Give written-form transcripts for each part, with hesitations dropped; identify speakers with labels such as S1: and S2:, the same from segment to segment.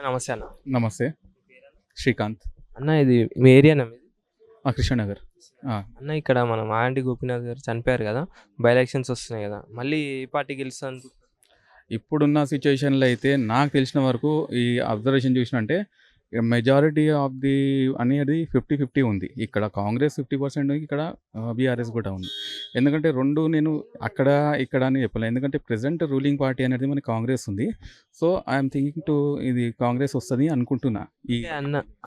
S1: నమస్తే అన్న.
S2: నమస్తే. శ్రీకాంత్.
S1: అన్న ఇది మీ ఏరియానా మీది?
S2: కృష్ణనగర్.
S1: అన్న ఇక్కడ మన మాగంటి గోపీనాథ్ గారు చనిపోయారు కదా! బై ఎలక్షన్స్ వస్తున్నాయి కదా! మళ్ళీ ఏ పార్టీ గెలుస్తది అనుకుంటున్నారు?
S2: ఇప్పుడున్న సిచ్యుయేషన్‌లో అయితే నాకు తెలిసిన వరకు ఈ అబ్జర్వేషన్ చూసినంటే మెజారిటీ ఆఫ్ ది అనేది 50-50 ఉంది. ఇక్కడ కాంగ్రెస్ 50% ఇక్కడ బీఆర్ఎస్ కూడా ఉంది. ఎందుకంటే 2 నేను అక్కడ, ఇక్కడ అని చెప్పలేను. ఎందుకంటే ప్రెజెంట్ రూలింగ్ పార్టీ అనేది మనకి కాంగ్రెస్ ఉంది. సో, ఐయామ్ థింకింగ్ టు ఇది కాంగ్రెస్ వస్తది అనుకుంటున్నా.
S1: అంటే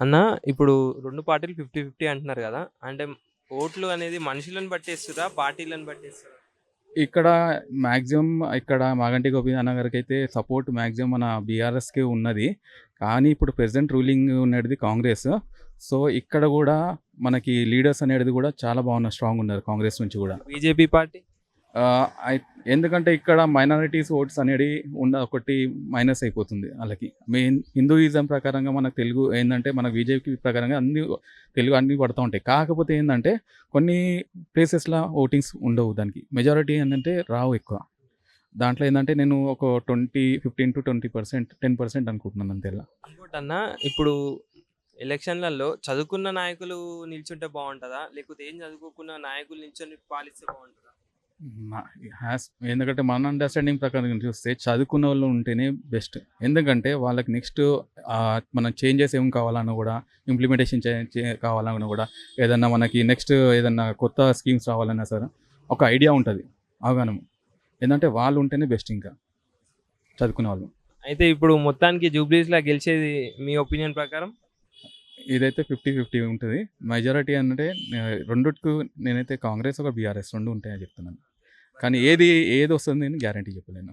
S1: అన్న ఇప్పుడు 2 పార్టీలు 50-50 అంటున్నారు కదా! అంటే ఓట్లు అనేది మనుషులను బట్టేస్తుర్రా? పార్టీలను బట్టేస్తుర్రా?
S2: ఇక్కడ మాక్సిమం ఇక్కడ మాగంటి గోపీనాథ్ గారికైతే సపోర్ట్ మాక్సిమం మన బీఆర్ఎస్‌కే ఉన్నది. కానీ ఇప్పుడు ప్రెజెంట్ రూలింగ్ ఉన్నది కాంగ్రెస్. సో, ఇక్కడ గూడా మనకి లీడర్స్ అనేది గూడా చాలా స్ట్రాంగ్ ఉన్నారు కాంగ్రెస్ నుంచి గూడా.
S1: BJP party?
S2: ఆహ్, అయి ఎందుకంటే ఇక్కడ మైనారిటీస్ ఓట్స్ అనేది ఒకటి మైనస్ అయిపోతుంది ఆళ్ళకి. మెయిన్ హిందూయిజం ప్రకారంగా మనకు తెలుగు ఏందంటే మన బీజేపీ ప్రకారంగా అన్నీ పడతా ఉంటాయి. కాకపోతే ఏందంటే కొన్ని ప్లేసెస్‌ల ఓటింగ్స్ ఉండవు దానికి. మెజారిటీ ఏందంటే రావు ఎక్కువ. దాంట్లో ఏందంటే నేను ఒక 15-20% 10% అనుకుంటున్నాను అంతే.
S1: ఇంకోటన్న ఇప్పుడు ఎలక్షన్‌లలో చదువుకున్న నాయకులు నిల్చుంటే బావుంటదా? లేకపోతే ఏం చదువుకోకున్న నాయకులు నిల్చొని పాలిస్తే బావుంటదా?
S2: మ ఎందుకంటే మన అండర్‌స్టాండింగ్ ప్రకారం చూస్తే చదువుకున్నోళ్ళు ఉంటేనే బెస్ట్. ఎందుకంటే వాళ్ళకి నెక్స్ట్ మన చేంజెస్ ఏం కావాలన్నా గూడా ఇంప్లిమెంటేషన్ కావాలన్నా గూడా ఏదన్నా మనకి నెక్స్ట్ ఏదన్నా కొత్త స్కీమ్స్ రావాలన్నా సరే ఒక ఐడియా ఉంటది. అవగాహన. ఏందంటే వాళ్ళు ఉంటేనే బెస్ట్ ఇంకా చదువుకున్న వాళ్ళు.
S1: అయితే ఇప్పుడు మొత్తానికి జూబ్లీస్‌లా గెలిచేది మీ ఒపీనియన్ ప్రకారం?
S2: ఇదైతే 50-50 ఉంటది. మెజారిటీ అంటే రెండిటికి నేనైతే కాంగ్రెస్, ఒక బీఆర్ఎస్ 2 ఉంటాయని చెప్తున్నాను. కానీ ఏదొస్తుంది అని గ్యారంటీ చెప్పలేను.